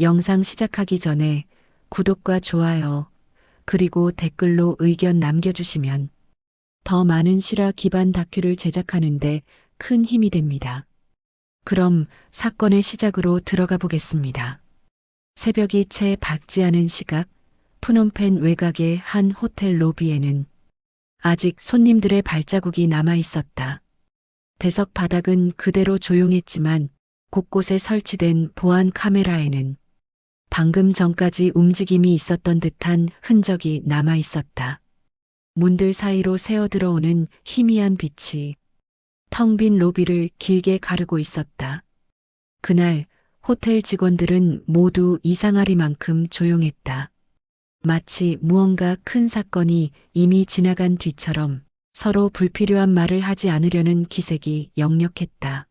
영상 시작하기 전에 구독과 좋아요, 그리고 댓글로 의견 남겨주시면 더 많은 실화 기반 다큐를 제작하는데 큰 힘이 됩니다. 그럼 사건의 시작으로 들어가 보겠습니다. 새벽이 채 밝지 않은 시각, 프놈펜 외곽의 한 호텔 로비에는 아직 손님들의 발자국이 남아 있었다. 대석 바닥은 그대로 조용했지만 곳곳에 설치된 보안 카메라에는 방금 전까지 움직임이 있었던 듯한 흔적이 남아 있었다. 문들 사이로 새어 들어오는 희미한 빛이 텅 빈 로비를 길게 가르고 있었다. 그날 호텔 직원들은 모두 이상하리만큼 조용했다. 마치 무언가 큰 사건이 이미 지나간 뒤처럼 서로 불필요한 말을 하지 않으려는 기색이 역력했다.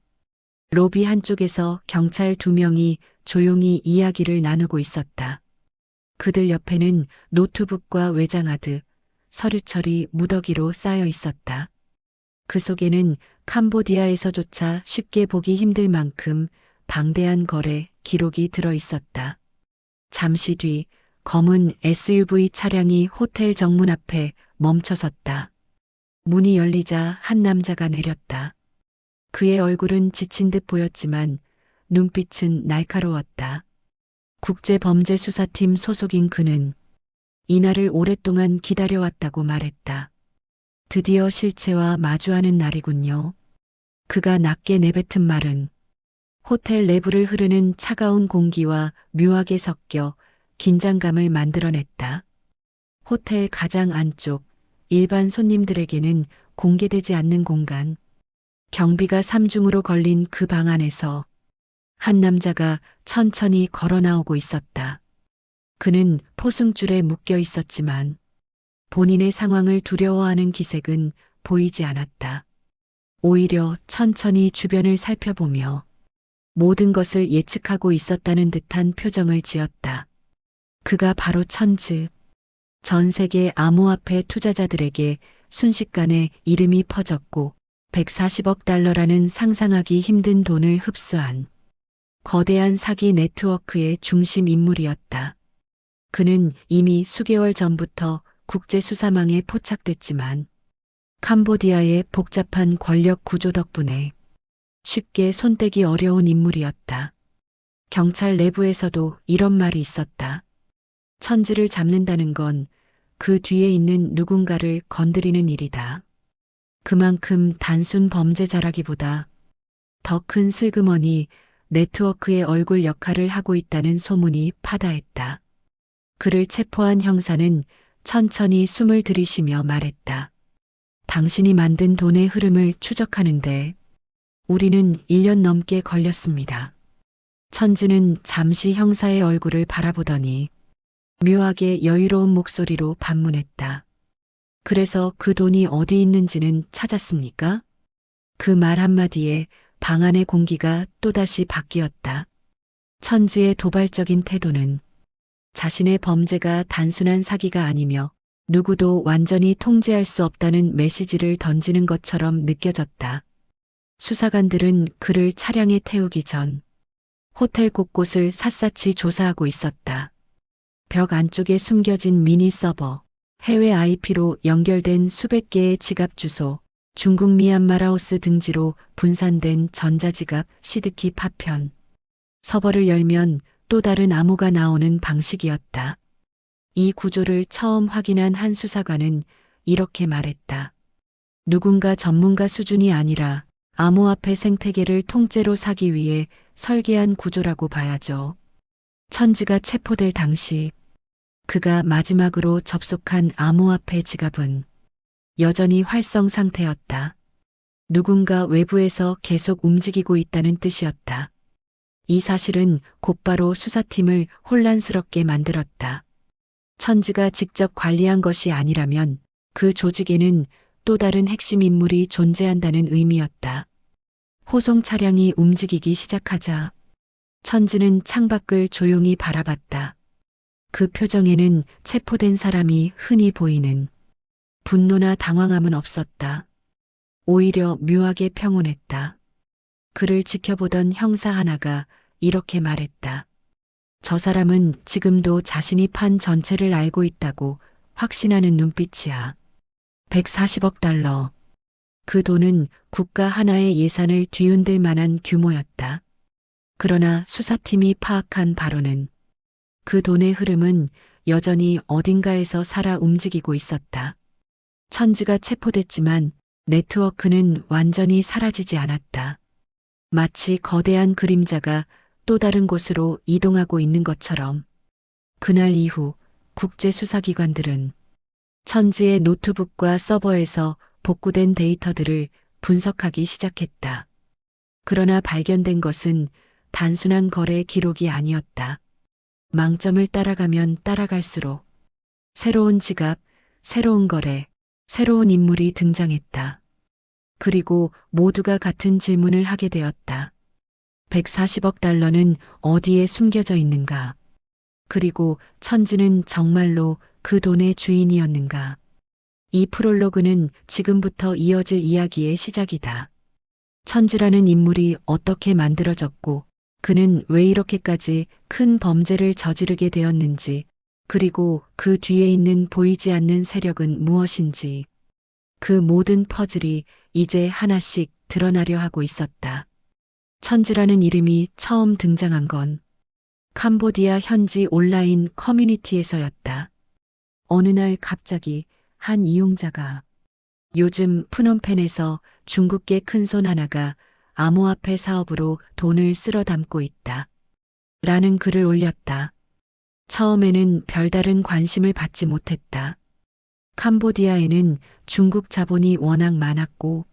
로비 한쪽에서 경찰 2명이 조용히 이야기를 나누고 있었다. 그들 옆에는 노트북과 외장하드, 서류철이 무더기로 쌓여 있었다. 그 속에는 캄보디아에서조차 쉽게 보기 힘들 만큼 방대한 거래 기록이 들어 있었다. 잠시 뒤 검은 SUV 차량이 호텔 정문 앞에 멈춰섰다. 문이 열리자 한 남자가 내렸다. 그의 얼굴은 지친 듯 보였지만 눈빛은 날카로웠다. 국제범죄수사팀 소속인 그는 이날을 오랫동안 기다려왔다고 말했다. 드디어 실체와 마주하는 날이군요. 그가 낮게 내뱉은 말은 호텔 내부를 흐르는 차가운 공기와 묘하게 섞여 긴장감을 만들어냈다. 호텔 가장 안쪽, 일반 손님들에게는 공개되지 않는 공간, 경비가 3중으로 걸린 그 방 안에서 한 남자가 천천히 걸어 나오고 있었다. 그는 포승줄에 묶여 있었지만 본인의 상황을 두려워하는 기색은 보이지 않았다. 오히려 천천히 주변을 살펴보며 모든 것을 예측하고 있었다는 듯한 표정을 지었다. 그가 바로 천즈. 전 세계 암호화폐 투자자들에게 순식간에 이름이 퍼졌고 140억 달러라는 상상하기 힘든 돈을 흡수한 거대한 사기 네트워크의 중심 인물이었다. 그는 이미 수개월 전부터 국제수사망에 포착됐지만 캄보디아의 복잡한 권력 구조 덕분에 쉽게 손대기 어려운 인물이었다. 경찰 내부에서도 이런 말이 있었다. 천지를 잡는다는 건 그 뒤에 있는 누군가를 건드리는 일이다. 그만큼 단순 범죄자라기보다 더 큰 슬그머니 네트워크의 얼굴 역할을 하고 있다는 소문이 파다했다. 그를 체포한 형사는 천천히 숨을 들이쉬며 말했다. 당신이 만든 돈의 흐름을 추적하는데 우리는 1년 넘게 걸렸습니다. 천지는 잠시 형사의 얼굴을 바라보더니 묘하게 여유로운 목소리로 반문했다. 그래서 그 돈이 어디 있는지는 찾았습니까? 그 말 한마디에 방 안의 공기가 또다시 바뀌었다. 천지의 도발적인 태도는 자신의 범죄가 단순한 사기가 아니며 누구도 완전히 통제할 수 없다는 메시지를 던지는 것처럼 느껴졌다. 수사관들은 그를 차량에 태우기 전 호텔 곳곳을 샅샅이 조사하고 있었다. 벽 안쪽에 숨겨진 미니 서버, 해외 IP로 연결된 수백 개의 지갑 주소, 중국 미얀마라오스 등지로 분산된 전자지갑, 시드키 파편. 서버를 열면 또 다른 암호가 나오는 방식이었다. 이 구조를 처음 확인한 한 수사관은 이렇게 말했다. 누군가 전문가 수준이 아니라 암호화폐 생태계를 통째로 사기 위해 설계한 구조라고 봐야죠. 천지가 체포될 당시 그가 마지막으로 접속한 암호화폐 지갑은 여전히 활성 상태였다. 누군가 외부에서 계속 움직이고 있다는 뜻이었다. 이 사실은 곧바로 수사팀을 혼란스럽게 만들었다. 천지가 직접 관리한 것이 아니라면 그 조직에는 또 다른 핵심 인물이 존재한다는 의미였다. 호송 차량이 움직이기 시작하자 천지는 창밖을 조용히 바라봤다. 그 표정에는 체포된 사람이 흔히 보이는 분노나 당황함은 없었다. 오히려 묘하게 평온했다. 그를 지켜보던 형사 하나가 이렇게 말했다. 저 사람은 지금도 자신이 판 전체를 알고 있다고 확신하는 눈빛이야. 140억 달러. 그 돈은 국가 하나의 예산을 뒤흔들 만한 규모였다. 그러나 수사팀이 파악한 바로는 그 돈의 흐름은 여전히 어딘가에서 살아 움직이고 있었다. 천지가 체포됐지만 네트워크는 완전히 사라지지 않았다. 마치 거대한 그림자가 또 다른 곳으로 이동하고 있는 것처럼. 그날 이후 국제수사기관들은 천지의 노트북과 서버에서 복구된 데이터들을 분석하기 시작했다. 그러나 발견된 것은 단순한 거래 기록이 아니었다. 망점을 따라가면 따라갈수록 새로운 지갑, 새로운 거래, 새로운 인물이 등장했다. 그리고 모두가 같은 질문을 하게 되었다. 140억 달러는 어디에 숨겨져 있는가? 그리고 천지는 정말로 그 돈의 주인이었는가? 이 프롤로그는 지금부터 이어질 이야기의 시작이다. 천지라는 인물이 어떻게 만들어졌고, 그는 왜 이렇게까지 큰 범죄를 저지르게 되었는지, 그리고 그 뒤에 있는 보이지 않는 세력은 무엇인지, 그 모든 퍼즐이 이제 하나씩 드러나려 하고 있었다. 천지라는 이름이 처음 등장한 건 캄보디아 현지 온라인 커뮤니티에서였다. 어느 날 갑자기 한 이용자가 요즘 푸놈펜에서 중국계 큰손 하나가 암호화폐 사업으로 돈을 쓸어 담고 있다. 라는 글을 올렸다. 처음에는 별다른 관심을 받지 못했다. 캄보디아에는 중국 자본이 워낙 많았고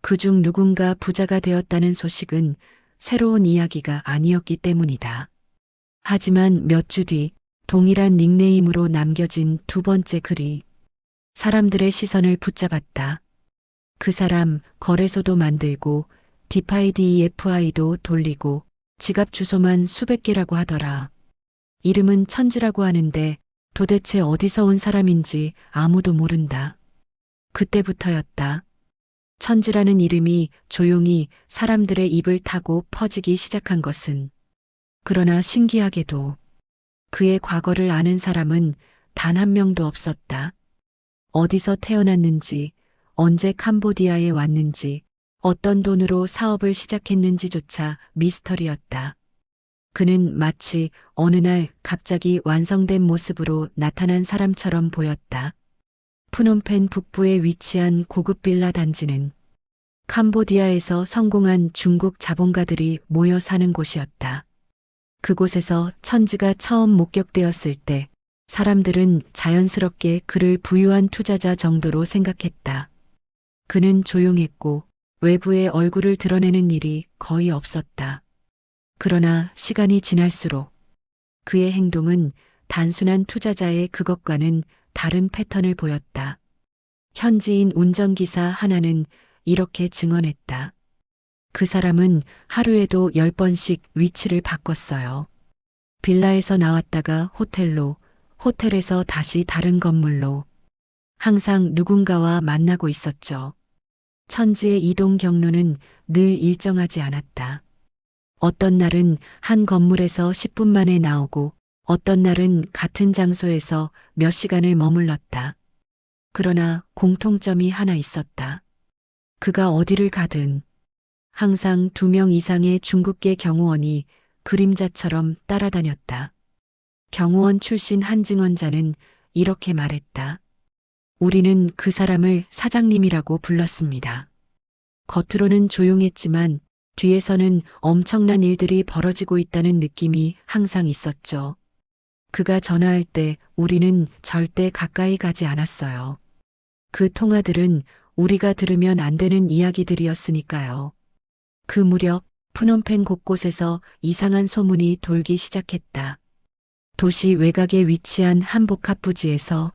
그중 누군가 부자가 되었다는 소식은 새로운 이야기가 아니었기 때문이다. 하지만 몇 주 뒤 동일한 닉네임으로 남겨진 두 번째 글이 사람들의 시선을 붙잡았다. 그 사람 거래소도 만들고 DeFiDEFI도 돌리고 지갑 주소만 수백 개라고 하더라. 이름은 천지라고 하는데 도대체 어디서 온 사람인지 아무도 모른다. 그때부터였다. 천지라는 이름이 조용히 사람들의 입을 타고 퍼지기 시작한 것은 그러나 신기하게도 그의 과거를 아는 사람은 단 한 명도 없었다. 어디서 태어났는지, 언제 캄보디아에 왔는지, 어떤 돈으로 사업을 시작했는지조차 미스터리였다. 그는 마치 어느 날 갑자기 완성된 모습으로 나타난 사람처럼 보였다. 푸놈펜 북부에 위치한 고급 빌라 단지는 캄보디아에서 성공한 중국 자본가들이 모여 사는 곳이었다. 그곳에서 천지가 처음 목격되었을 때 사람들은 자연스럽게 그를 부유한 투자자 정도로 생각했다. 그는 조용했고 외부의 얼굴을 드러내는 일이 거의 없었다. 그러나 시간이 지날수록 그의 행동은 단순한 투자자의 그것과는 다른 패턴을 보였다. 현지인 운전기사 하나는 이렇게 증언했다. 그 사람은 하루에도 10번씩 위치를 바꿨어요. 빌라에서 나왔다가 호텔로, 호텔에서 다시 다른 건물로. 항상 누군가와 만나고 있었죠. 천지의 이동 경로는 늘 일정하지 않았다. 어떤 날은 한 건물에서 10분 만에 나오고 어떤 날은 같은 장소에서 몇 시간을 머물렀다. 그러나 공통점이 하나 있었다. 그가 어디를 가든 항상 2명 이상의 중국계 경호원이 그림자처럼 따라다녔다. 경호원 출신 한 증언자는 이렇게 말했다. 우리는 그 사람을 사장님이라고 불렀습니다. 겉으로는 조용했지만 뒤에서는 엄청난 일들이 벌어지고 있다는 느낌이 항상 있었죠. 그가 전화할 때 우리는 절대 가까이 가지 않았어요. 그 통화들은 우리가 들으면 안 되는 이야기들이었으니까요. 그 무렵 푸놈펜 곳곳에서 이상한 소문이 돌기 시작했다. 도시 외곽에 위치한 한 복합 부지에서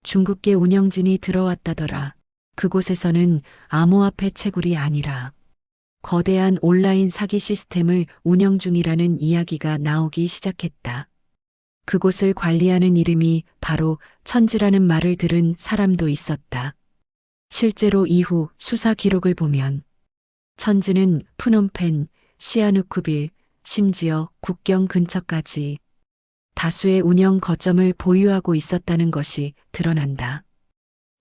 중국계 운영진이 들어왔다더라. 그곳에서는 암호화폐 채굴이 아니라 거대한 온라인 사기 시스템을 운영 중이라는 이야기가 나오기 시작했다. 그곳을 관리하는 이름이 바로 천지라는 말을 들은 사람도 있었다. 실제로 이후 수사 기록을 보면 천지는 푸놈펜, 시아누쿠빌, 심지어 국경 근처까지 다수의 운영 거점을 보유하고 있었다는 것이 드러난다.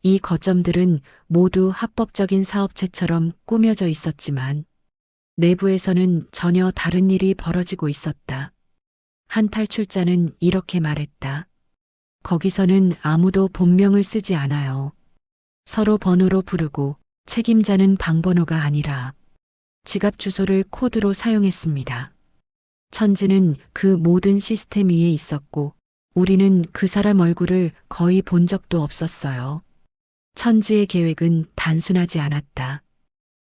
이 거점들은 모두 합법적인 사업체처럼 꾸며져 있었지만 내부에서는 전혀 다른 일이 벌어지고 있었다. 한 탈출자는 이렇게 말했다. 거기서는 아무도 본명을 쓰지 않아요. 서로 번호로 부르고 책임자는 방번호가 아니라 지갑 주소를 코드로 사용했습니다. 천지는 그 모든 시스템 위에 있었고 우리는 그 사람 얼굴을 거의 본 적도 없었어요. 천지의 계획은 단순하지 않았다.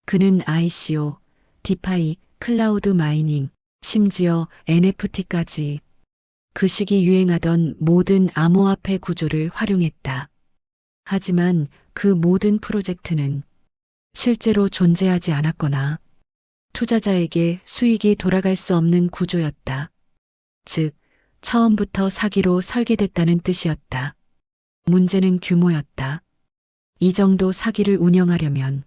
그는 ICO, 디파이, 클라우드 마이닝, 심지어 NFT까지 그 시기 유행하던 모든 암호화폐 구조를 활용했다. 하지만 그 모든 프로젝트는 실제로 존재하지 않았거나 투자자에게 수익이 돌아갈 수 없는 구조였다. 즉, 처음부터 사기로 설계됐다는 뜻이었다. 문제는 규모였다. 이 정도 사기를 운영하려면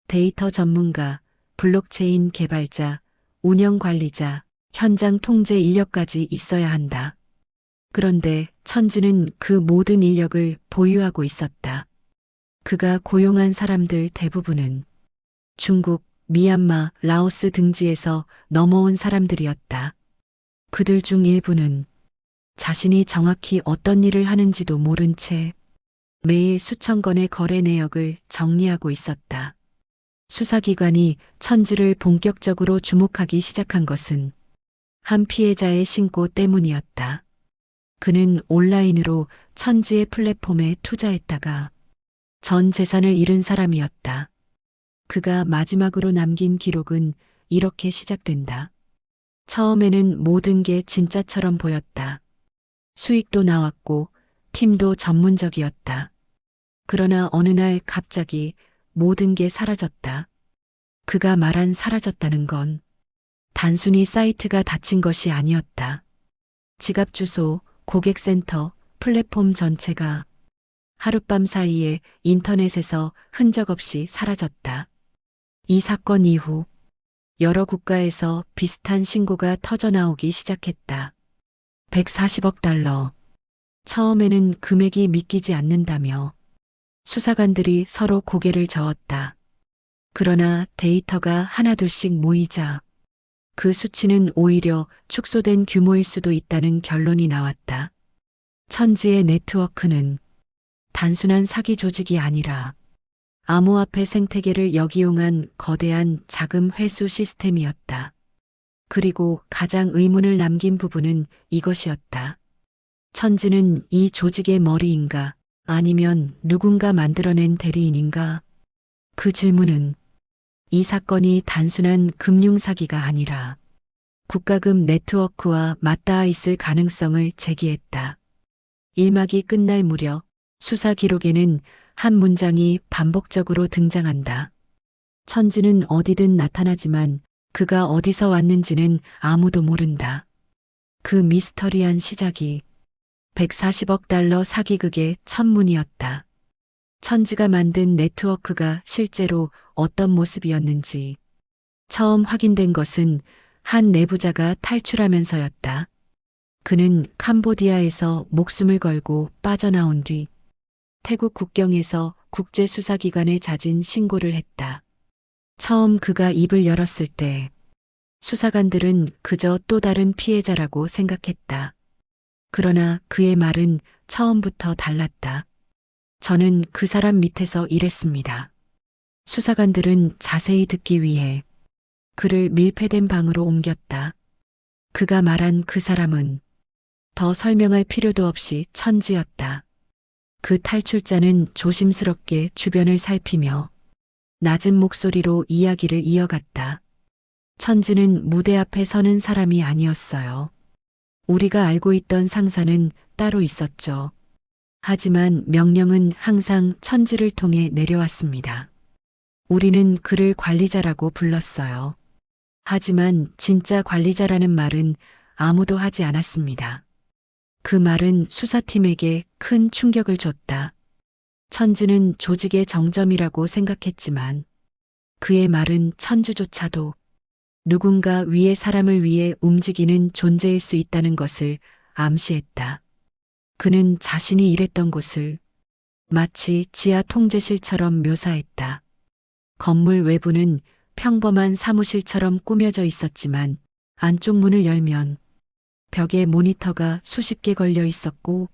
데이터 전문가, 블록체인 개발자, 운영 관리자, 현장 통제 인력까지 있어야 한다. 그런데 천지는 그 모든 인력을 보유하고 있었다. 그가 고용한 사람들 대부분은 중국, 미얀마, 라오스 등지에서 넘어온 사람들이었다. 그들 중 일부는 자신이 정확히 어떤 일을 하는지도 모른 채 매일 수천 건의 거래 내역을 정리하고 있었다. 수사기관이 천지를 본격적으로 주목하기 시작한 것은 한 피해자의 신고 때문이었다. 그는 온라인으로 천지의 플랫폼에 투자했다가 전 재산을 잃은 사람이었다. 그가 마지막으로 남긴 기록은 이렇게 시작된다. 처음에는 모든 게 진짜처럼 보였다. 수익도 나왔고 팀도 전문적이었다. 그러나 어느 날 갑자기 모든 게 사라졌다. 그가 말한 사라졌다는 건 단순히 사이트가 닫힌 것이 아니었다. 지갑 주소, 고객센터, 플랫폼 전체가 하룻밤 사이에 인터넷에서 흔적 없이 사라졌다. 이 사건 이후 여러 국가에서 비슷한 신고가 터져나오기 시작했다. 140억 달러. 처음에는 금액이 믿기지 않는다며 수사관들이 서로 고개를 저었다. 그러나 데이터가 하나둘씩 모이자 그 수치는 오히려 축소된 규모일 수도 있다는 결론이 나왔다. 천지의 네트워크는 단순한 사기 조직이 아니라 암호화폐 생태계를 역이용한 거대한 자금 회수 시스템이었다. 그리고 가장 의문을 남긴 부분은 이것이었다. 천지는 이 조직의 머리인가 아니면 누군가 만들어낸 대리인인가? 그 질문은 이 사건이 단순한 금융사기가 아니라 국가급 네트워크와 맞닿아 있을 가능성을 제기했다. 1막이 끝날 무렵 수사 기록에는 한 문장이 반복적으로 등장한다. 천지는 어디든 나타나지만 그가 어디서 왔는지는 아무도 모른다. 그 미스터리한 시작이 140억 달러 사기극의 첫문이었다. 천지가 만든 네트워크가 실제로 어떤 모습이었는지 처음 확인된 것은 한 내부자가 탈출하면서였다. 그는 캄보디아에서 목숨을 걸고 빠져나온 뒤 태국 국경에서 국제수사기관에 자진 신고를 했다. 처음 그가 입을 열었을 때 수사관들은 그저 또 다른 피해자라고 생각했다. 그러나 그의 말은 처음부터 달랐다. 저는 그 사람 밑에서 일했습니다. 수사관들은 자세히 듣기 위해 그를 밀폐된 방으로 옮겼다. 그가 말한 그 사람은 더 설명할 필요도 없이 천지였다. 그 탈출자는 조심스럽게 주변을 살피며 낮은 목소리로 이야기를 이어갔다. 천지는 무대 앞에 서는 사람이 아니었어요. 우리가 알고 있던 상사는 따로 있었죠. 하지만 명령은 항상 천지를 통해 내려왔습니다. 우리는 그를 관리자라고 불렀어요. 하지만 진짜 관리자라는 말은 아무도 하지 않았습니다. 그 말은 수사팀에게 큰 충격을 줬다. 천지는 조직의 정점이라고 생각했지만 그의 말은 천주조차도 누군가 위의 사람을 위해 움직이는 존재일 수 있다는 것을 암시했다. 그는 자신이 일했던 곳을 마치 지하 통제실처럼 묘사했다. 건물 외부는 평범한 사무실처럼 꾸며져 있었지만 안쪽 문을 열면 벽에 모니터가 수십 개 걸려 있었고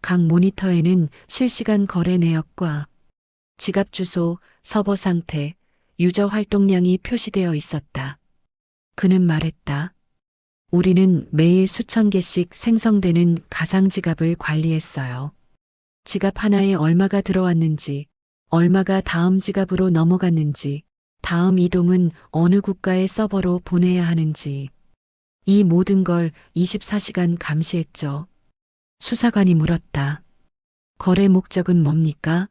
각 모니터에는 실시간 거래 내역과 지갑 주소, 서버 상태, 유저 활동량이 표시되어 있었다. 그는 말했다. 우리는 매일 수천 개씩 생성되는 가상 지갑을 관리했어요. 지갑 하나에 얼마가 들어왔는지, 얼마가 다음 지갑으로 넘어갔는지, 다음 이동은 어느 국가의 서버로 보내야 하는지, 이 모든 걸 24시간 감시했죠. 수사관이 물었다. 거래 목적은 뭡니까?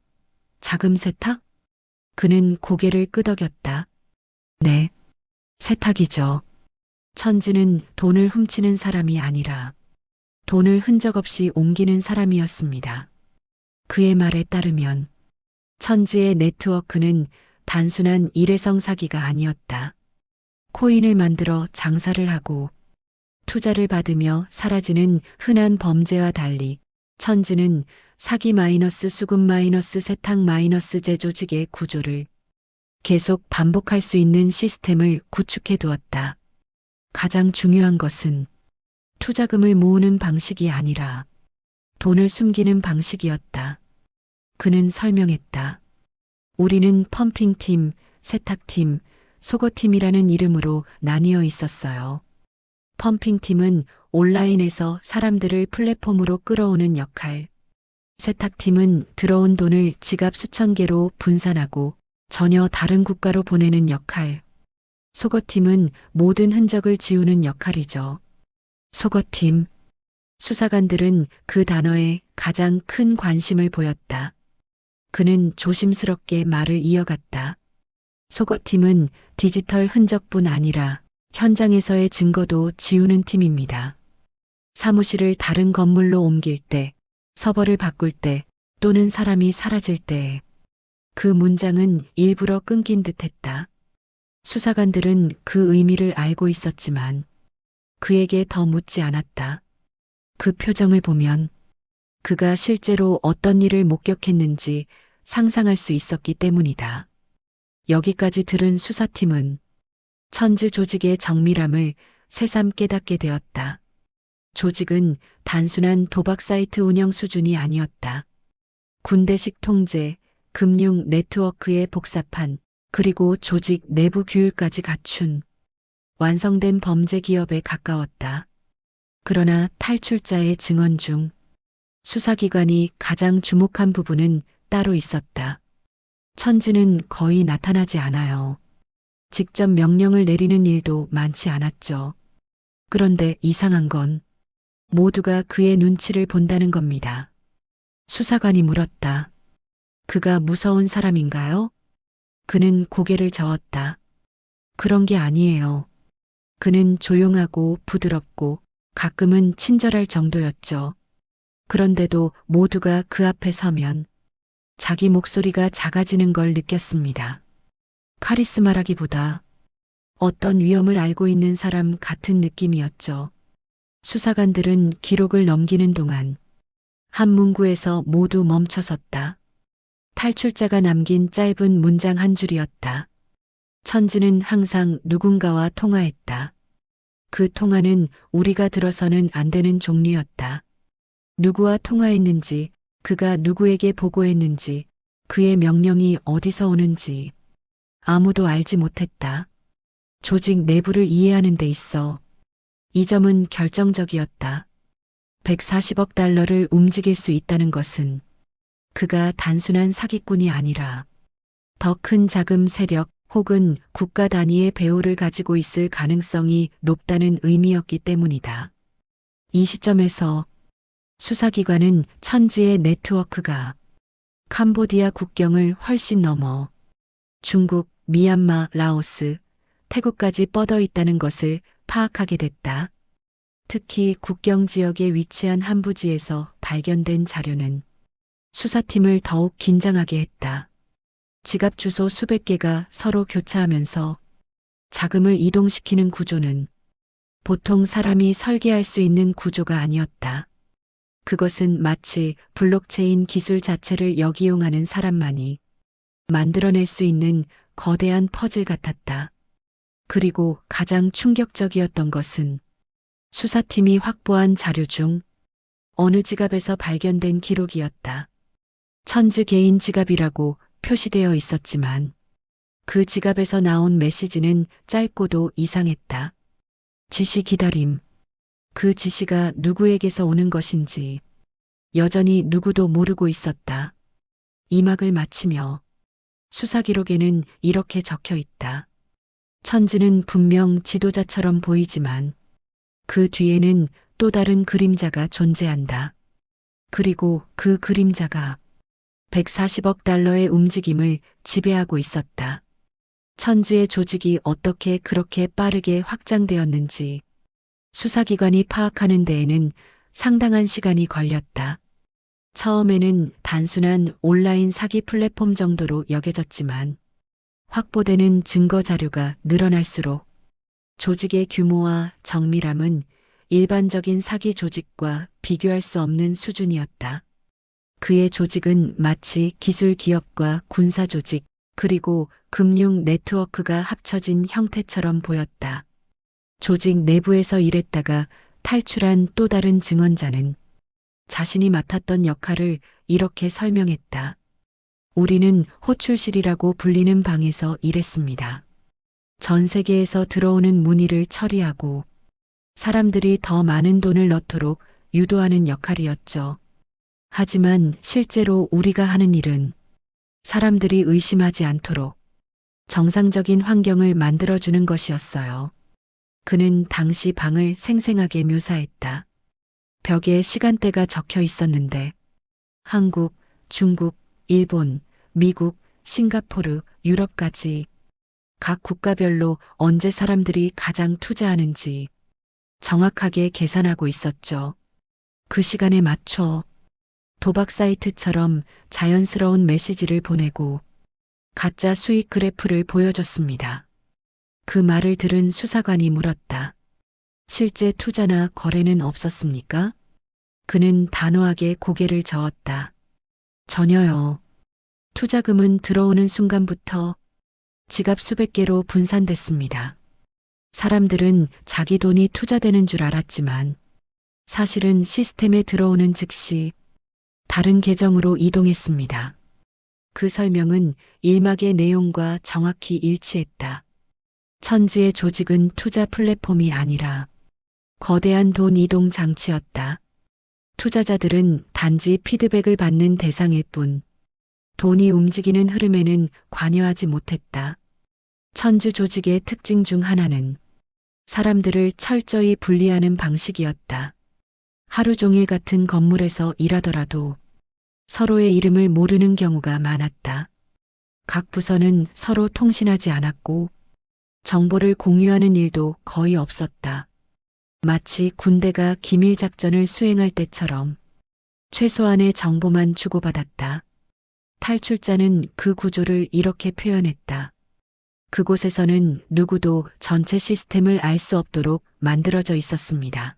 자금 세탁? 그는 고개를 끄덕였다. 네, 세탁이죠. 천지는 돈을 훔치는 사람이 아니라 돈을 흔적 없이 옮기는 사람이었습니다. 그의 말에 따르면 천지의 네트워크는 단순한 일회성 사기가 아니었다. 코인을 만들어 장사를 하고 투자를 받으며 사라지는 흔한 범죄와 달리 천지는 사기 마이너스 수급 마이너스 세탁 마이너스 재조직의 구조를 계속 반복할 수 있는 시스템을 구축해 두었다. 가장 중요한 것은 투자금을 모으는 방식이 아니라 돈을 숨기는 방식이었다. 그는 설명했다. 우리는 펌핑팀, 세탁팀, 속어팀이라는 이름으로 나뉘어 있었어요. 펌핑팀은 온라인에서 사람들을 플랫폼으로 끌어오는 역할. 세탁팀은 들어온 돈을 지갑 수천 개로 분산하고 전혀 다른 국가로 보내는 역할. 속어팀은 모든 흔적을 지우는 역할이죠. 속어팀. 수사관들은 그 단어에 가장 큰 관심을 보였다. 그는 조심스럽게 말을 이어갔다. 속어팀은 디지털 흔적뿐 아니라 현장에서의 증거도 지우는 팀입니다. 사무실을 다른 건물로 옮길 때, 서버를 바꿀 때, 또는 사람이 사라질 때, 그 문장은 일부러 끊긴 듯했다. 수사관들은 그 의미를 알고 있었지만 그에게 더 묻지 않았다. 그 표정을 보면 그가 실제로 어떤 일을 목격했는지 상상할 수 있었기 때문이다. 여기까지 들은 수사팀은 천지 조직의 정밀함을 새삼 깨닫게 되었다. 조직은 단순한 도박 사이트 운영 수준이 아니었다. 군대식 통제, 금융 네트워크의 복잡한 그리고 조직 내부 규율까지 갖춘 완성된 범죄 기업에 가까웠다. 그러나 탈출자의 증언 중 수사기관이 가장 주목한 부분은 따로 있었다. 천지는 거의 나타나지 않아요. 직접 명령을 내리는 일도 많지 않았죠. 그런데 이상한 건 모두가 그의 눈치를 본다는 겁니다. 수사관이 물었다. 그가 무서운 사람인가요? 그는 고개를 저었다. 그런 게 아니에요. 그는 조용하고 부드럽고 가끔은 친절할 정도였죠. 그런데도 모두가 그 앞에 서면 자기 목소리가 작아지는 걸 느꼈습니다. 카리스마라기보다 어떤 위험을 알고 있는 사람 같은 느낌이었죠. 수사관들은 기록을 넘기는 동안 한 문구에서 모두 멈춰섰다. 탈출자가 남긴 짧은 문장 한 줄이었다. 천지는 항상 누군가와 통화했다. 그 통화는 우리가 들어서는 안 되는 종류였다. 누구와 통화했는지, 그가 누구에게 보고했는지, 그의 명령이 어디서 오는지 아무도 알지 못했다. 조직 내부를 이해하는 데 있어 이 점은 결정적이었다. 140억 달러를 움직일 수 있다는 것은 그가 단순한 사기꾼이 아니라 더 큰 자금 세력 혹은 국가 단위의 배후를 가지고 있을 가능성이 높다는 의미였기 때문이다. 이 시점에서 수사기관은 천지의 네트워크가 캄보디아 국경을 훨씬 넘어 중국, 미얀마, 라오스, 태국까지 뻗어 있다는 것을 파악하게 됐다. 특히 국경 지역에 위치한 한 부지에서 발견된 자료는 수사팀을 더욱 긴장하게 했다. 지갑 주소 수백 개가 서로 교차하면서 자금을 이동시키는 구조는 보통 사람이 설계할 수 있는 구조가 아니었다. 그것은 마치 블록체인 기술 자체를 역이용하는 사람만이 만들어낼 수 있는 거대한 퍼즐 같았다. 그리고 가장 충격적이었던 것은 수사팀이 확보한 자료 중 어느 지갑에서 발견된 기록이었다. 천즈 개인 지갑이라고 표시되어 있었지만 그 지갑에서 나온 메시지는 짧고도 이상했다. 지시 기다림. 그 지시가 누구에게서 오는 것인지 여전히 누구도 모르고 있었다. 이막을 마치며 수사 기록에는 이렇게 적혀 있다. 천지는 분명 지도자처럼 보이지만 그 뒤에는 또 다른 그림자가 존재한다. 그리고 그 그림자가 140억 달러의 움직임을 지배하고 있었다. 천지의 조직이 어떻게 그렇게 빠르게 확장되었는지 수사기관이 파악하는 데에는 상당한 시간이 걸렸다. 처음에는 단순한 온라인 사기 플랫폼 정도로 여겨졌지만 확보되는 증거 자료가 늘어날수록 조직의 규모와 정밀함은 일반적인 사기 조직과 비교할 수 없는 수준이었다. 그의 조직은 마치 기술 기업과 군사 조직 그리고 금융 네트워크가 합쳐진 형태처럼 보였다. 조직 내부에서 일했다가 탈출한 또 다른 증언자는 자신이 맡았던 역할을 이렇게 설명했다. 우리는 호출실이라고 불리는 방에서 일했습니다. 전 세계에서 들어오는 문의를 처리하고 사람들이 더 많은 돈을 넣도록 유도하는 역할이었죠. 하지만 실제로 우리가 하는 일은 사람들이 의심하지 않도록 정상적인 환경을 만들어주는 것이었어요. 그는 당시 방을 생생하게 묘사했다. 벽에 시간대가 적혀 있었는데 한국, 중국, 일본, 미국, 싱가포르, 유럽까지 각 국가별로 언제 사람들이 가장 투자하는지 정확하게 계산하고 있었죠. 그 시간에 맞춰 도박 사이트처럼 자연스러운 메시지를 보내고 가짜 수익 그래프를 보여줬습니다. 그 말을 들은 수사관이 물었다. 실제 투자나 거래는 없었습니까? 그는 단호하게 고개를 저었다. 전혀요. 투자금은 들어오는 순간부터 지갑 수백 개로 분산됐습니다. 사람들은 자기 돈이 투자되는 줄 알았지만 사실은 시스템에 들어오는 즉시 다른 계정으로 이동했습니다. 그 설명은 일막의 내용과 정확히 일치했다. 천지의 조직은 투자 플랫폼이 아니라 거대한 돈 이동 장치였다. 투자자들은 단지 피드백을 받는 대상일 뿐 돈이 움직이는 흐름에는 관여하지 못했다. 천지 조직의 특징 중 하나는 사람들을 철저히 분리하는 방식이었다. 하루 종일 같은 건물에서 일하더라도 서로의 이름을 모르는 경우가 많았다. 각 부서는 서로 통신하지 않았고 정보를 공유하는 일도 거의 없었다. 마치 군대가 기밀 작전을 수행할 때처럼 최소한의 정보만 주고받았다. 탈출자는 그 구조를 이렇게 표현했다. 그곳에서는 누구도 전체 시스템을 알 수 없도록 만들어져 있었습니다.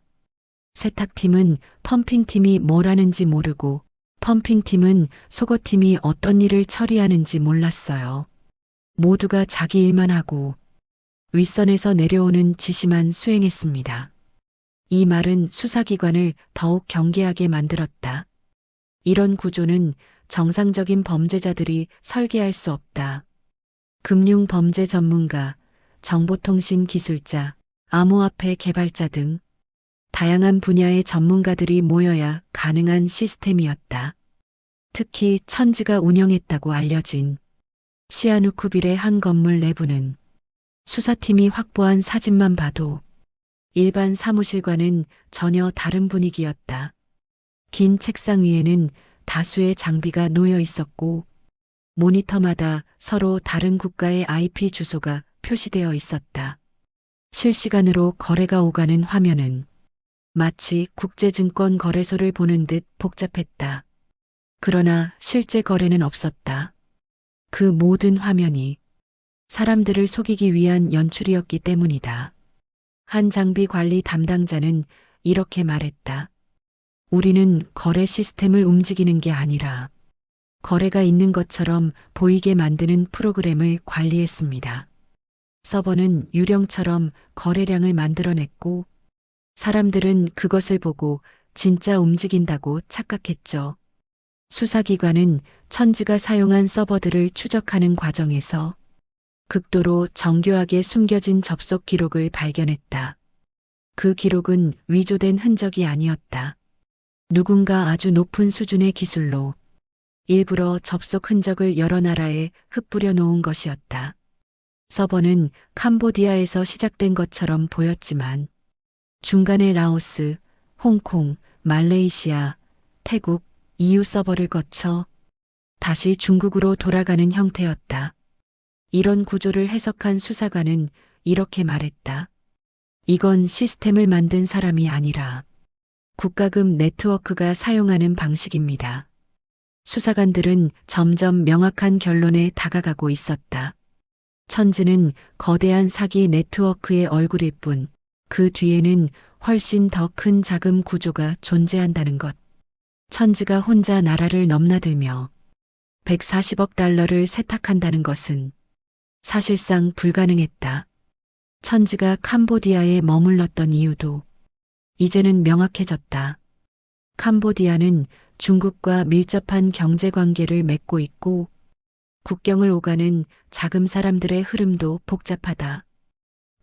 세탁팀은 펌핑팀이 뭘 하는지 모르고 펌핑팀은 속어팀이 어떤 일을 처리하는지 몰랐어요. 모두가 자기 일만 하고 윗선에서 내려오는 지시만 수행했습니다. 이 말은 수사기관을 더욱 경계하게 만들었다. 이런 구조는 정상적인 범죄자들이 설계할 수 없다. 금융 범죄 전문가, 정보통신 기술자, 암호화폐 개발자 등 다양한 분야의 전문가들이 모여야 가능한 시스템이었다. 특히 천지가 운영했다고 알려진 시아누쿠빌의 한 건물 내부는 수사팀이 확보한 사진만 봐도 일반 사무실과는 전혀 다른 분위기였다. 긴 책상 위에는 다수의 장비가 놓여 있었고 모니터마다 서로 다른 국가의 IP 주소가 표시되어 있었다. 실시간으로 거래가 오가는 화면은 마치 국제증권 거래소를 보는 듯 복잡했다. 그러나 실제 거래는 없었다. 그 모든 화면이 사람들을 속이기 위한 연출이었기 때문이다. 한 장비 관리 담당자는 이렇게 말했다. 우리는 거래 시스템을 움직이는 게 아니라 거래가 있는 것처럼 보이게 만드는 프로그램을 관리했습니다. 서버는 유령처럼 거래량을 만들어냈고 사람들은 그것을 보고 진짜 움직인다고 착각했죠. 수사기관은 천지가 사용한 서버들을 추적하는 과정에서 극도로 정교하게 숨겨진 접속 기록을 발견했다. 그 기록은 위조된 흔적이 아니었다. 누군가 아주 높은 수준의 기술로 일부러 접속 흔적을 여러 나라에 흩뿌려 놓은 것이었다. 서버는 캄보디아에서 시작된 것처럼 보였지만 중간에 라오스, 홍콩, 말레이시아, 태국, EU 서버를 거쳐 다시 중국으로 돌아가는 형태였다. 이런 구조를 해석한 수사관은 이렇게 말했다. 이건 시스템을 만든 사람이 아니라 국가급 네트워크가 사용하는 방식입니다. 수사관들은 점점 명확한 결론에 다가가고 있었다. 천지는 거대한 사기 네트워크의 얼굴일 뿐 그 뒤에는 훨씬 더 큰 자금 구조가 존재한다는 것. 천지가 혼자 나라를 넘나들며 140억 달러를 세탁한다는 것은 사실상 불가능했다. 천지가 캄보디아에 머물렀던 이유도 이제는 명확해졌다. 캄보디아는 중국과 밀접한 경제 관계를 맺고 있고 국경을 오가는 자금 사람들의 흐름도 복잡하다.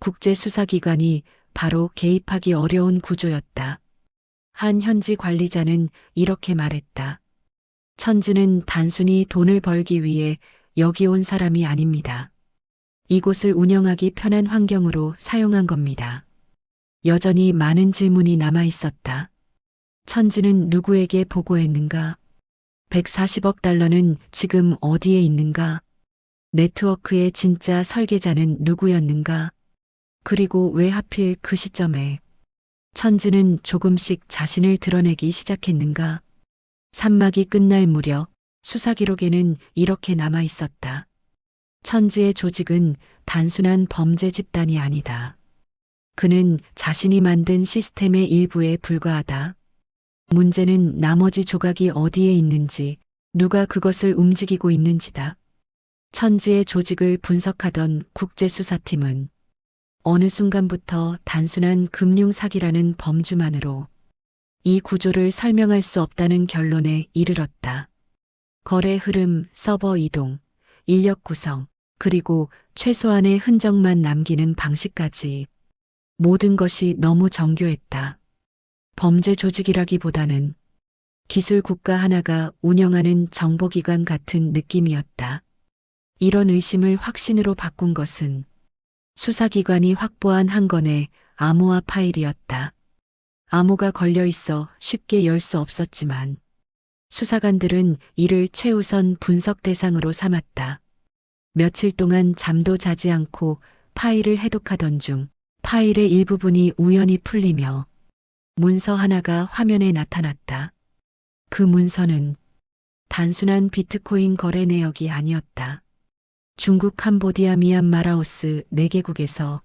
국제수사기관이 바로 개입하기 어려운 구조였다. 한 현지 관리자는 이렇게 말했다. 천지는 단순히 돈을 벌기 위해 여기 온 사람이 아닙니다. 이곳을 운영하기 편한 환경으로 사용한 겁니다. 여전히 많은 질문이 남아 있었다. 천지는 누구에게 보고했는가? 140억 달러는 지금 어디에 있는가? 네트워크의 진짜 설계자는 누구였는가? 그리고 왜 하필 그 시점에 천지는 조금씩 자신을 드러내기 시작했는가? 산막이 끝날 무렵 수사 기록에는 이렇게 남아 있었다. 천지의 조직은 단순한 범죄 집단이 아니다. 그는 자신이 만든 시스템의 일부에 불과하다. 문제는 나머지 조각이 어디에 있는지, 누가 그것을 움직이고 있는지다. 천지의 조직을 분석하던 국제수사팀은 어느 순간부터 단순한 금융 사기라는 범주만으로 이 구조를 설명할 수 없다는 결론에 이르렀다. 거래 흐름, 서버 이동, 인력 구성, 그리고 최소한의 흔적만 남기는 방식까지 모든 것이 너무 정교했다. 범죄 조직이라기보다는 기술 국가 하나가 운영하는 정보기관 같은 느낌이었다. 이런 의심을 확신으로 바꾼 것은 수사기관이 확보한 한 건의 암호화 파일이었다. 암호가 걸려 있어 쉽게 열 수 없었지만 수사관들은 이를 최우선 분석 대상으로 삼았다. 며칠 동안 잠도 자지 않고 파일을 해독하던 중 파일의 일부분이 우연히 풀리며 문서 하나가 화면에 나타났다. 그 문서는 단순한 비트코인 거래 내역이 아니었다. 중국, 캄보디아, 미얀마, 라오스 4개국에서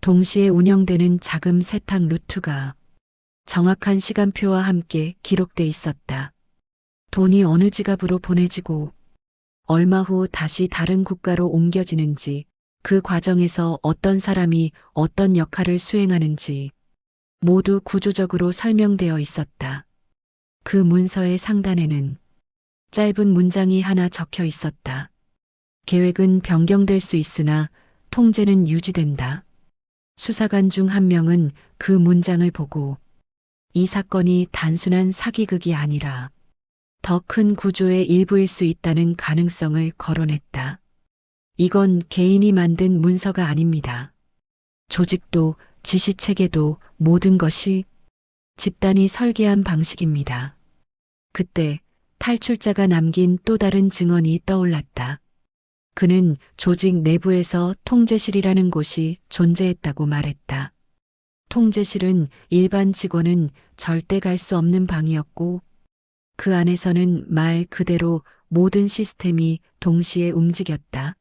동시에 운영되는 자금 세탁 루트가 정확한 시간표와 함께 기록돼 있었다. 돈이 어느 지갑으로 보내지고 얼마 후 다시 다른 국가로 옮겨지는지, 그 과정에서 어떤 사람이 어떤 역할을 수행하는지 모두 구조적으로 설명되어 있었다. 그 문서의 상단에는 짧은 문장이 하나 적혀 있었다. 계획은 변경될 수 있으나 통제는 유지된다. 수사관 중 한 명은 그 문장을 보고 이 사건이 단순한 사기극이 아니라 더 큰 구조의 일부일 수 있다는 가능성을 거론했다. 이건 개인이 만든 문서가 아닙니다. 조직도 지시체계도 모든 것이 집단이 설계한 방식입니다. 그때 탈출자가 남긴 또 다른 증언이 떠올랐다. 그는 조직 내부에서 통제실이라는 곳이 존재했다고 말했다. 통제실은 일반 직원은 절대 갈 수 없는 방이었고 그 안에서는 말 그대로 모든 시스템이 동시에 움직였다.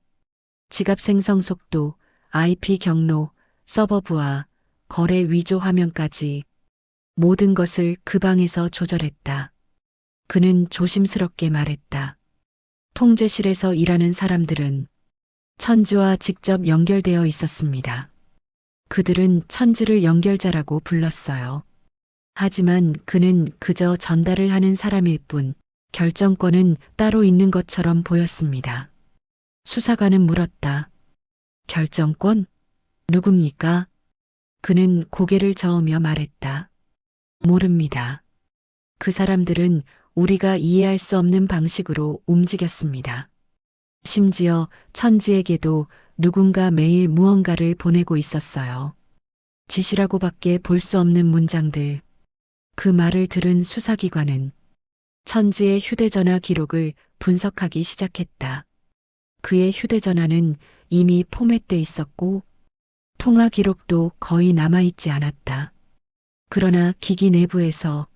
지갑 생성 속도, IP 경로, 서버 부하, 거래 위조 화면까지 모든 것을 그 방에서 조절했다. 그는 조심스럽게 말했다. 통제실에서 일하는 사람들은 천지와 직접 연결되어 있었습니다. 그들은 천지를 연결자라고 불렀어요. 하지만 그는 그저 전달을 하는 사람일 뿐 결정권은 따로 있는 것처럼 보였습니다. 수사관은 물었다. 결정권? 누굽니까? 그는 고개를 저으며 말했다. 모릅니다. 그 사람들은 우리가 이해할 수 없는 방식으로 움직였습니다. 심지어 천지에게도 누군가 매일 무언가를 보내고 있었어요. 지시라고밖에 볼 수 없는 문장들. 그 말을 들은 수사기관은 천지의 휴대전화 기록을 분석하기 시작했다. 그의 휴대전화는 이미 포맷돼 있었고 통화 기록도 거의 남아있지 않았다. 그러나 기기 내부에서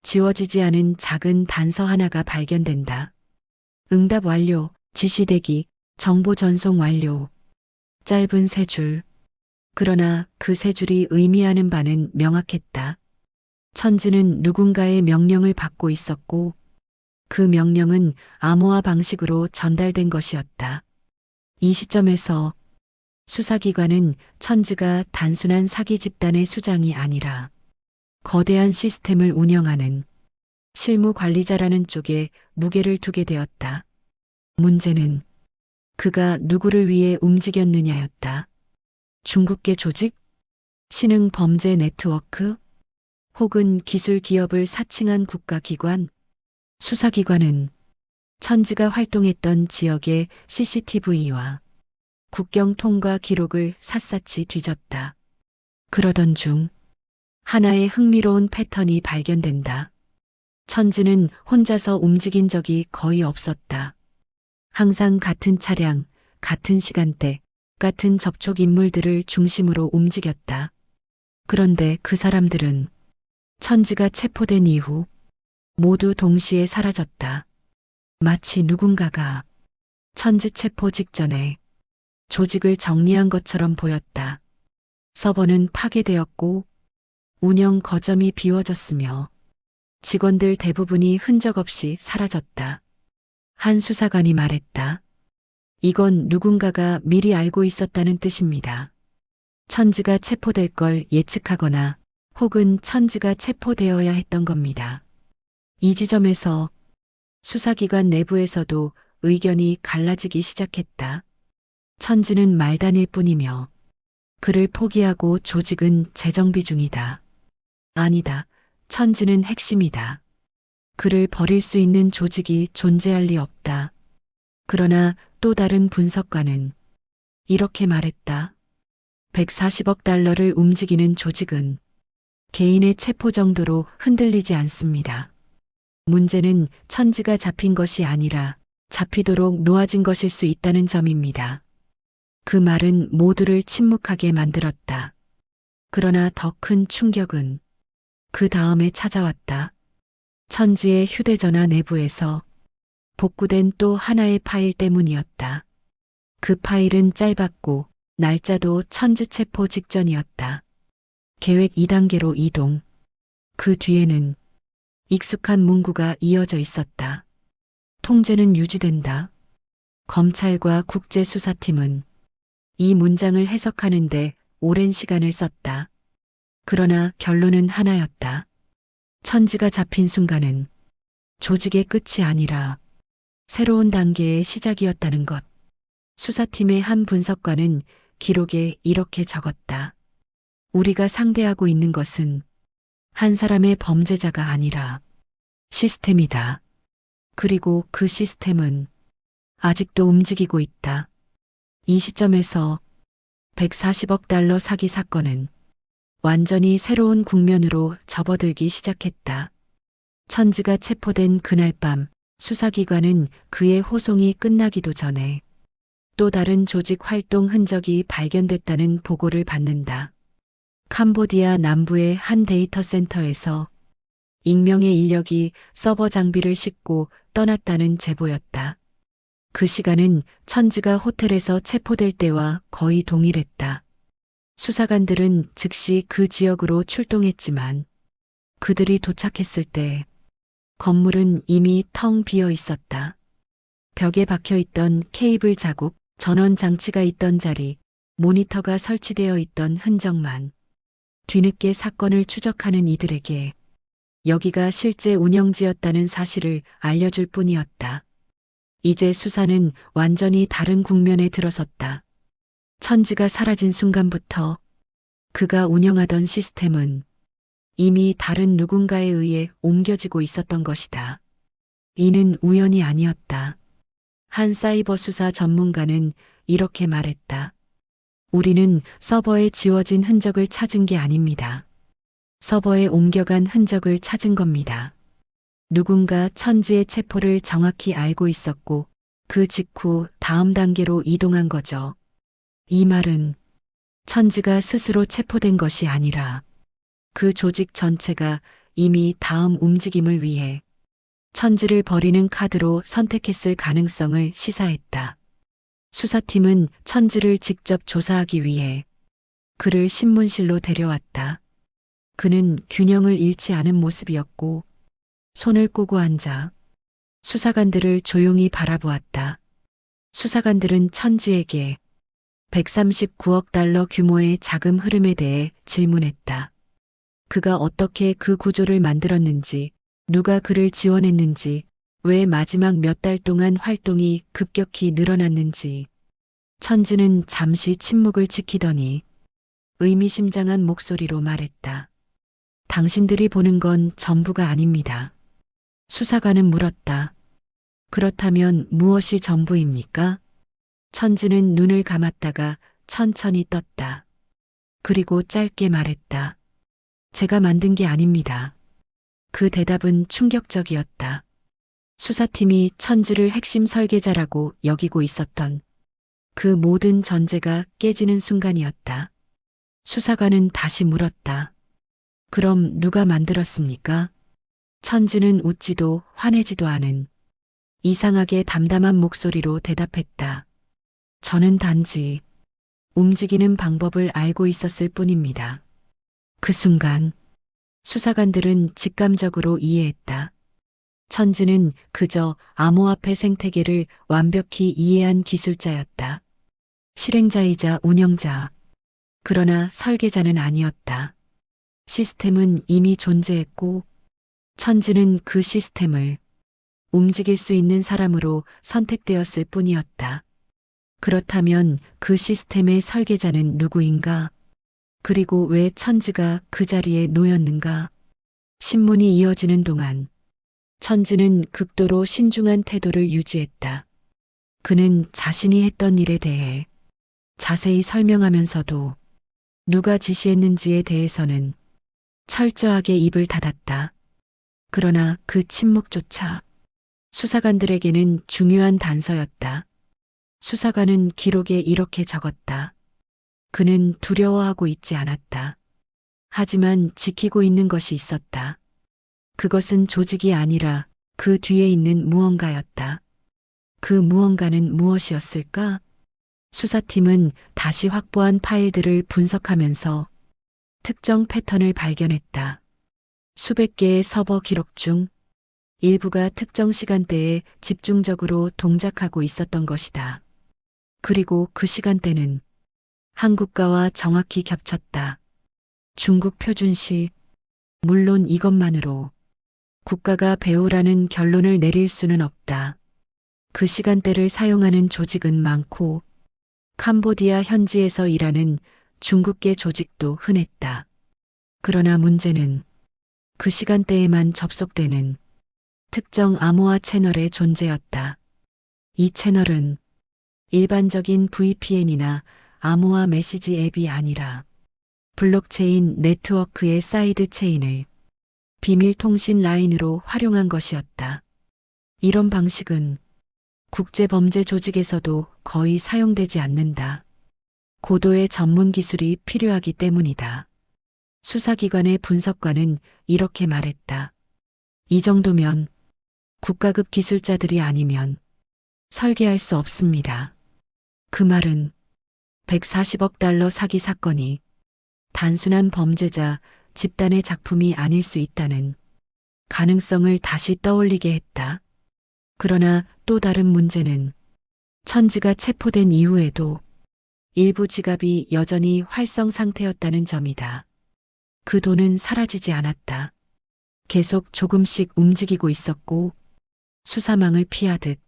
지워지지 않은 작은 단서 하나가 발견된다. 응답 완료, 지시대기, 정보 전송 완료. 짧은 세 줄. 그러나 그 세 줄이 의미하는 바는 명확했다. 천지는 누군가의 명령을 받고 있었고 그 명령은 암호화 방식으로 전달된 것이었다. 이 시점에서 수사기관은 천지가 단순한 사기 집단의 수장이 아니라 거대한 시스템을 운영하는 실무 관리자라는 쪽에 무게를 두게 되었다. 문제는 그가 누구를 위해 움직였느냐였다. 중국계 조직? 신흥 범죄 네트워크? 혹은 기술 기업을 사칭한 국가기관? 수사기관은 천지가 활동했던 지역의 CCTV와 국경 통과 기록을 샅샅이 뒤졌다. 그러던 중 하나의 흥미로운 패턴이 발견된다. 천지는 혼자서 움직인 적이 거의 없었다. 항상 같은 차량, 같은 시간대, 같은 접촉 인물들을 중심으로 움직였다. 그런데 그 사람들은 천지가 체포된 이후 모두 동시에 사라졌다. 마치 누군가가 천지 체포 직전에 조직을 정리한 것처럼 보였다. 서버는 파괴되었고 운영 거점이 비워졌으며 직원들 대부분이 흔적 없이 사라졌다. 한 수사관이 말했다. 이건 누군가가 미리 알고 있었다는 뜻입니다. 천지가 체포될 걸 예측하거나 혹은 천지가 체포되어야 했던 겁니다. 이 지점에서 수사기관 내부에서도 의견이 갈라지기 시작했다. 천지는 말단일 뿐이며 그를 포기하고 조직은 재정비 중이다. 아니다. 천지는 핵심이다. 그를 버릴 수 있는 조직이 존재할 리 없다. 그러나 또 다른 분석가는 이렇게 말했다. 140억 달러를 움직이는 조직은 개인의 체포 정도로 흔들리지 않습니다. 문제는 천지가 잡힌 것이 아니라 잡히도록 놓아진 것일 수 있다는 점입니다. 그 말은 모두를 침묵하게 만들었다. 그러나 더 큰 충격은 그 다음에 찾아왔다. 천지의 휴대전화 내부에서 복구된 또 하나의 파일 때문이었다. 그 파일은 짧았고 날짜도 천지 체포 직전이었다. 계획 2단계로 이동. 그 뒤에는 익숙한 문구가 이어져 있었다. 통제는 유지된다. 검찰과 국제수사팀은 이 문장을 해석하는데 오랜 시간을 썼다. 그러나 결론은 하나였다. 천지가 잡힌 순간은 조직의 끝이 아니라 새로운 단계의 시작이었다는 것. 수사팀의 한 분석관은 기록에 이렇게 적었다. 우리가 상대하고 있는 것은 한 사람의 범죄자가 아니라 시스템이다. 그리고 그 시스템은 아직도 움직이고 있다. 이 시점에서 140억 달러 사기 사건은 완전히 새로운 국면으로 접어들기 시작했다. 천지가 체포된 그날 밤 수사기관은 그의 호송이 끝나기도 전에 또 다른 조직 활동 흔적이 발견됐다는 보고를 받는다. 캄보디아 남부의 한 데이터 센터에서 익명의 인력이 서버 장비를 싣고 떠났다는 제보였다. 그 시간은 천지가 호텔에서 체포될 때와 거의 동일했다. 수사관들은 즉시 그 지역으로 출동했지만 그들이 도착했을 때 건물은 이미 텅 비어 있었다. 벽에 박혀 있던 케이블 자국, 전원 장치가 있던 자리, 모니터가 설치되어 있던 흔적만 뒤늦게 사건을 추적하는 이들에게 여기가 실제 운영지였다는 사실을 알려줄 뿐이었다. 이제 수사는 완전히 다른 국면에 들어섰다. 천지가 사라진 순간부터 그가 운영하던 시스템은 이미 다른 누군가에 의해 옮겨지고 있었던 것이다. 이는 우연이 아니었다. 한 사이버 수사 전문가는 이렇게 말했다. 우리는 서버에 지워진 흔적을 찾은 게 아닙니다. 서버에 옮겨간 흔적을 찾은 겁니다. 누군가 천지의 체포를 정확히 알고 있었고 그 직후 다음 단계로 이동한 거죠. 이 말은 천지가 스스로 체포된 것이 아니라 그 조직 전체가 이미 다음 움직임을 위해 천지를 버리는 카드로 선택했을 가능성을 시사했다. 수사팀은 천지를 직접 조사하기 위해 그를 신문실로 데려왔다. 그는 균형을 잃지 않은 모습이었고 손을 꼬고 앉아 수사관들을 조용히 바라보았다. 수사관들은 천지에게 139억 달러 규모의 자금 흐름에 대해 질문했다. 그가 어떻게 그 구조를 만들었는지, 누가 그를 지원했는지, 왜 마지막 몇 달 동안 활동이 급격히 늘어났는지. 천지는 잠시 침묵을 지키더니 의미심장한 목소리로 말했다. 당신들이 보는 건 전부가 아닙니다. 수사관은 물었다. 그렇다면 무엇이 전부입니까? 천지는 눈을 감았다가 천천히 떴다. 그리고 짧게 말했다. 제가 만든 게 아닙니다. 그 대답은 충격적이었다. 수사팀이 천지를 핵심 설계자라고 여기고 있었던 그 모든 전제가 깨지는 순간이었다. 수사관은 다시 물었다. 그럼 누가 만들었습니까? 천지는 웃지도 화내지도 않은 이상하게 담담한 목소리로 대답했다. 저는 단지 움직이는 방법을 알고 있었을 뿐입니다. 그 순간 수사관들은 직감적으로 이해했다. 천지는 그저 암호화폐 생태계를 완벽히 이해한 기술자였다. 실행자이자 운영자. 그러나 설계자는 아니었다. 시스템은 이미 존재했고 천지는 그 시스템을 움직일 수 있는 사람으로 선택되었을 뿐이었다. 그렇다면 그 시스템의 설계자는 누구인가? 그리고 왜 천지가 그 자리에 놓였는가? 신문이 이어지는 동안 천지는 극도로 신중한 태도를 유지했다. 그는 자신이 했던 일에 대해 자세히 설명하면서도 누가 지시했는지에 대해서는 철저하게 입을 닫았다. 그러나 그 침묵조차 수사관들에게는 중요한 단서였다. 수사관은 기록에 이렇게 적었다. 그는 두려워하고 있지 않았다. 하지만 지키고 있는 것이 있었다. 그것은 조직이 아니라 그 뒤에 있는 무언가였다. 그 무언가는 무엇이었을까? 수사팀은 다시 확보한 파일들을 분석하면서 특정 패턴을 발견했다. 수백 개의 서버 기록 중 일부가 특정 시간대에 집중적으로 동작하고 있었던 것이다. 그리고 그 시간대는 한국과와 정확히 겹쳤다. 중국 표준시. 물론 이것만으로 국가가 배후라는 결론을 내릴 수는 없다. 그 시간대를 사용하는 조직은 많고 캄보디아 현지에서 일하는 중국계 조직도 흔했다. 그러나 문제는 그 시간대에만 접속되는 특정 암호화 채널의 존재였다. 이 채널은 일반적인 VPN이나 암호화 메시지 앱이 아니라 블록체인 네트워크의 사이드 체인을 비밀 통신 라인으로 활용한 것이었다. 이런 방식은 국제범죄 조직에서도 거의 사용되지 않는다. 고도의 전문 기술이 필요하기 때문이다. 수사기관의 분석관은 이렇게 말했다. 이 정도면 국가급 기술자들이 아니면 설계할 수 없습니다. 그 말은 140억 달러 사기 사건이 단순한 범죄자, 집단의 작품이 아닐 수 있다는 가능성을 다시 떠올리게 했다. 그러나 또 다른 문제는 천지가 체포된 이후에도 일부 지갑이 여전히 활성 상태였다는 점이다. 그 돈은 사라지지 않았다. 계속 조금씩 움직이고 있었고 수사망을 피하듯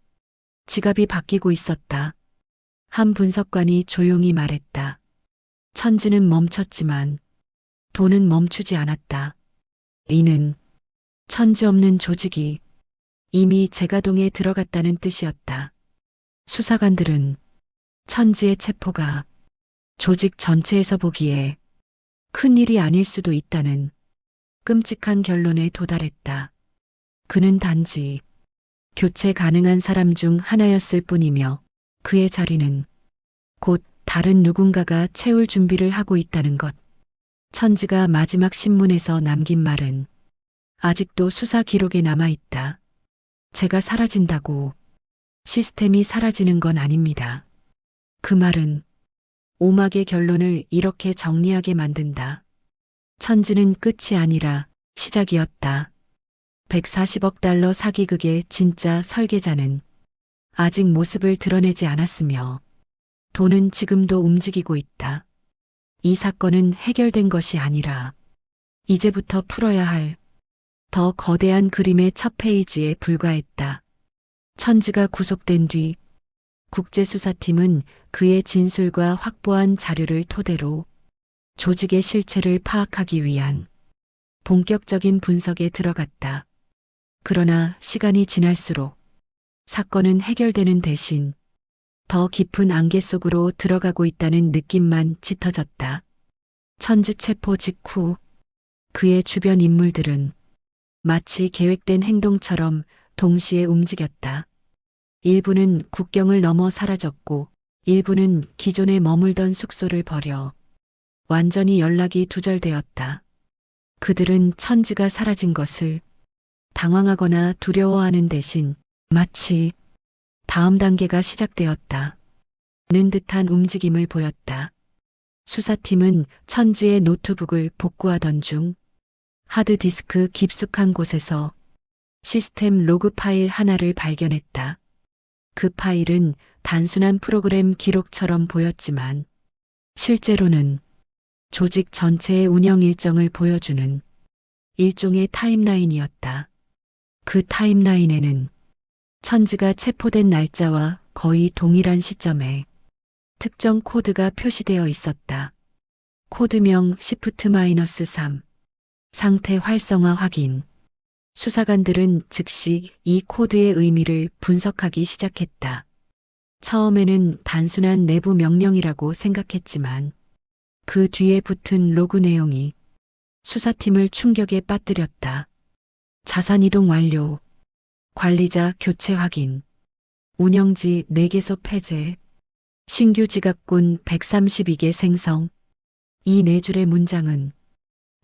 지갑이 바뀌고 있었다. 한 분석관이 조용히 말했다. 천지는 멈췄지만 돈은 멈추지 않았다. 이는 천지 없는 조직이 이미 재가동에 들어갔다는 뜻이었다. 수사관들은 천지의 체포가 조직 전체에서 보기에 큰 일이 아닐 수도 있다는 끔찍한 결론에 도달했다. 그는 단지 교체 가능한 사람 중 하나였을 뿐이며 그의 자리는 곧 다른 누군가가 채울 준비를 하고 있다는 것. 천지가 마지막 신문에서 남긴 말은 아직도 수사 기록에 남아 있다. 제가 사라진다고 시스템이 사라지는 건 아닙니다. 그 말은 오막의 결론을 이렇게 정리하게 만든다. 천지는 끝이 아니라 시작이었다. 140억 달러 사기극의 진짜 설계자는 아직 모습을 드러내지 않았으며 돈은 지금도 움직이고 있다. 이 사건은 해결된 것이 아니라 이제부터 풀어야 할 더 거대한 그림의 첫 페이지에 불과했다. 천지가 구속된 뒤 국제수사팀은 그의 진술과 확보한 자료를 토대로 조직의 실체를 파악하기 위한 본격적인 분석에 들어갔다. 그러나 시간이 지날수록 사건은 해결되는 대신 더 깊은 안개 속으로 들어가고 있다는 느낌만 짙어졌다. 천지 체포 직후 그의 주변 인물들은 마치 계획된 행동처럼 동시에 움직였다. 일부는 국경을 넘어 사라졌고 일부는 기존에 머물던 숙소를 버려 완전히 연락이 두절되었다. 그들은 천지가 사라진 것을 당황하거나 두려워하는 대신 마치 다음 단계가 시작되었다 는 듯한 움직임을 보였다. 수사팀은 천지의 노트북을 복구하던 중 하드디스크 깊숙한 곳에서 시스템 로그 파일 하나를 발견했다. 그 파일은 단순한 프로그램 기록처럼 보였지만 실제로는 조직 전체의 운영 일정을 보여주는 일종의 타임라인이었다. 그 타임라인에는 천지가 체포된 날짜와 거의 동일한 시점에 특정 코드가 표시되어 있었다. 코드명 Shift-3 상태 활성화 확인. 수사관들은 즉시 이 코드의 의미를 분석하기 시작했다. 처음에는 단순한 내부 명령이라고 생각했지만 그 뒤에 붙은 로그 내용이 수사팀을 충격에 빠뜨렸다. 자산 이동 완료, 관리자 교체 확인, 운영지 4개소 폐쇄, 신규 지갑군 132개 생성. 이 4줄의 문장은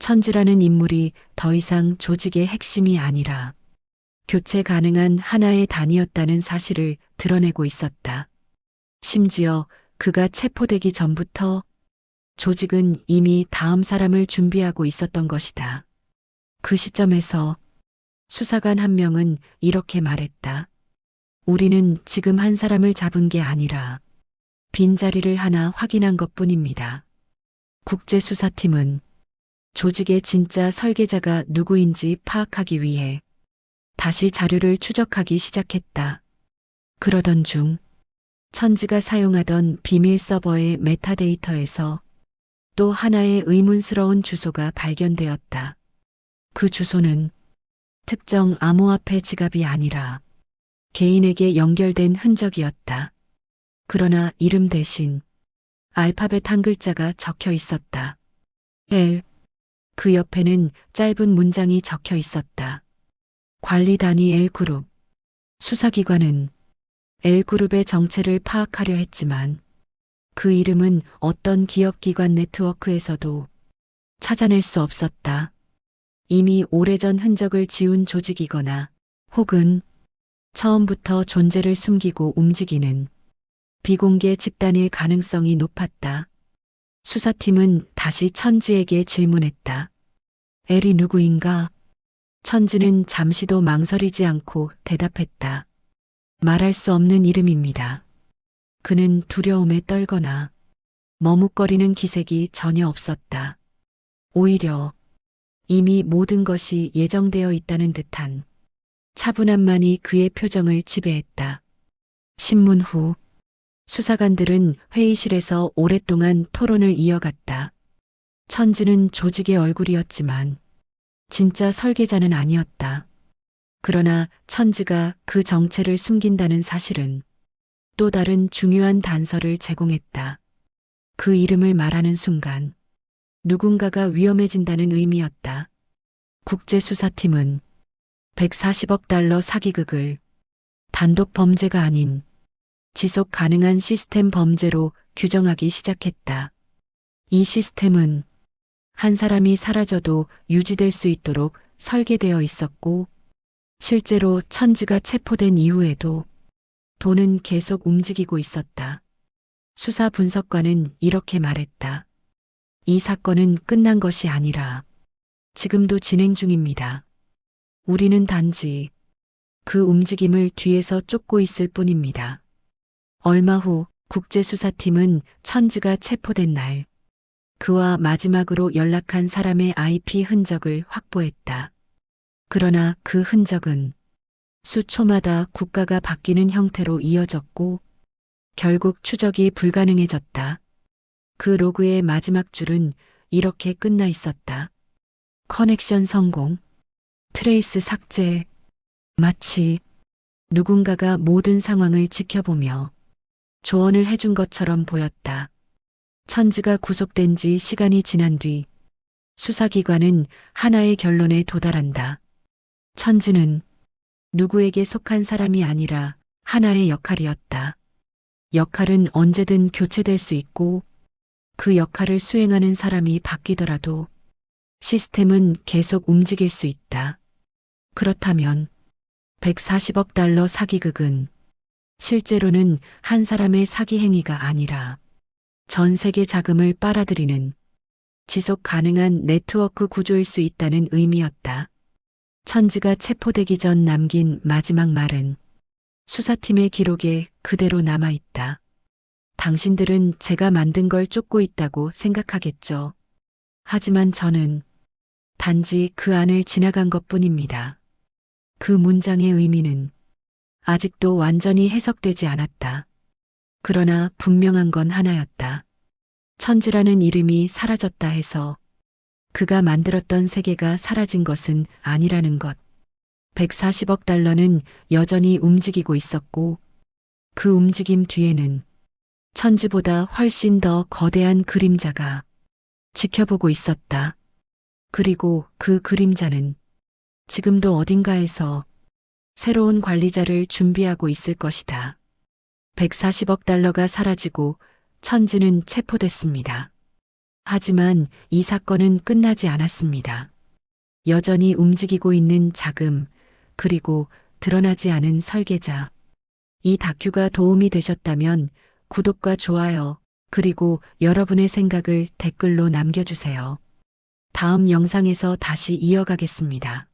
천지라는 인물이 더 이상 조직의 핵심이 아니라 교체 가능한 하나의 단위였다는 사실을 드러내고 있었다. 심지어 그가 체포되기 전부터 조직은 이미 다음 사람을 준비하고 있었던 것이다. 그 시점에서 수사관 한 명은 이렇게 말했다. 우리는 지금 한 사람을 잡은 게 아니라 빈자리를 하나 확인한 것뿐입니다. 국제수사팀은 조직의 진짜 설계자가 누구인지 파악하기 위해 다시 자료를 추적하기 시작했다. 그러던 중 천지가 사용하던 비밀 서버의 메타데이터에서 또 하나의 의문스러운 주소가 발견되었다. 그 주소는 특정 암호화폐 지갑이 아니라 개인에게 연결된 흔적이었다. 그러나 이름 대신 알파벳 한 글자가 적혀 있었다. L. 그 옆에는 짧은 문장이 적혀 있었다. 관리 단위 L그룹. 수사기관은 L그룹의 정체를 파악하려 했지만 그 이름은 어떤 기업기관 네트워크에서도 찾아낼 수 없었다. 이미 오래전 흔적을 지운 조직이거나 혹은 처음부터 존재를 숨기고 움직이는 비공개 집단일 가능성이 높았다. 수사팀은 다시 천지에게 질문했다. 엘이 누구인가? 천지는 잠시도 망설이지 않고 대답했다. 말할 수 없는 이름입니다. 그는 두려움에 떨거나 머뭇거리는 기색이 전혀 없었다. 오히려 이미 모든 것이 예정되어 있다는 듯한 차분함만이 그의 표정을 지배했다. 신문 후 수사관들은 회의실에서 오랫동안 토론을 이어갔다. 천지는 조직의 얼굴이었지만 진짜 설계자는 아니었다. 그러나 천지가 그 정체를 숨긴다는 사실은 또 다른 중요한 단서를 제공했다. 그 이름을 말하는 순간 누군가가 위험해진다는 의미였다. 국제수사팀은 140억 달러 사기극을 단독 범죄가 아닌 지속 가능한 시스템 범죄로 규정하기 시작했다. 이 시스템은 한 사람이 사라져도 유지될 수 있도록 설계되어 있었고, 실제로 천지가 체포된 이후에도 돈은 계속 움직이고 있었다. 수사 분석관은 이렇게 말했다. 이 사건은 끝난 것이 아니라 지금도 진행 중입니다. 우리는 단지 그 움직임을 뒤에서 쫓고 있을 뿐입니다. 얼마 후 국제수사팀은 천지가 체포된 날, 그와 마지막으로 연락한 사람의 IP 흔적을 확보했다. 그러나 그 흔적은 수초마다 국가가 바뀌는 형태로 이어졌고, 결국 추적이 불가능해졌다. 그 로그의 마지막 줄은 이렇게 끝나 있었다. 커넥션 성공, 트레이스 삭제, 마치 누군가가 모든 상황을 지켜보며 조언을 해준 것처럼 보였다. 천지가 구속된 지 시간이 지난 뒤 수사기관은 하나의 결론에 도달한다. 천지는 누구에게 속한 사람이 아니라 하나의 역할이었다. 역할은 언제든 교체될 수 있고 그 역할을 수행하는 사람이 바뀌더라도 시스템은 계속 움직일 수 있다. 그렇다면 140억 달러 사기극은 실제로는 한 사람의 사기 행위가 아니라 전 세계 자금을 빨아들이는 지속 가능한 네트워크 구조일 수 있다는 의미였다. 천지가 체포되기 전 남긴 마지막 말은 수사팀의 기록에 그대로 남아있다. 당신들은 제가 만든 걸 쫓고 있다고 생각하겠죠. 하지만 저는 단지 그 안을 지나간 것뿐입니다. 그 문장의 의미는 아직도 완전히 해석되지 않았다. 그러나 분명한 건 하나였다. 천지라는 이름이 사라졌다 해서 그가 만들었던 세계가 사라진 것은 아니라는 것. 140억 달러는 여전히 움직이고 있었고 그 움직임 뒤에는 천지보다 훨씬 더 거대한 그림자가 지켜보고 있었다. 그리고 그 그림자는 지금도 어딘가에서 새로운 관리자를 준비하고 있을 것이다. 140억 달러가 사라지고 천지는 체포됐습니다. 하지만 이 사건은 끝나지 않았습니다. 여전히 움직이고 있는 자금, 그리고 드러나지 않은 설계자. 이 다큐가 도움이 되셨다면 구독과 좋아요, 그리고 여러분의 생각을 댓글로 남겨주세요. 다음 영상에서 다시 이어가겠습니다.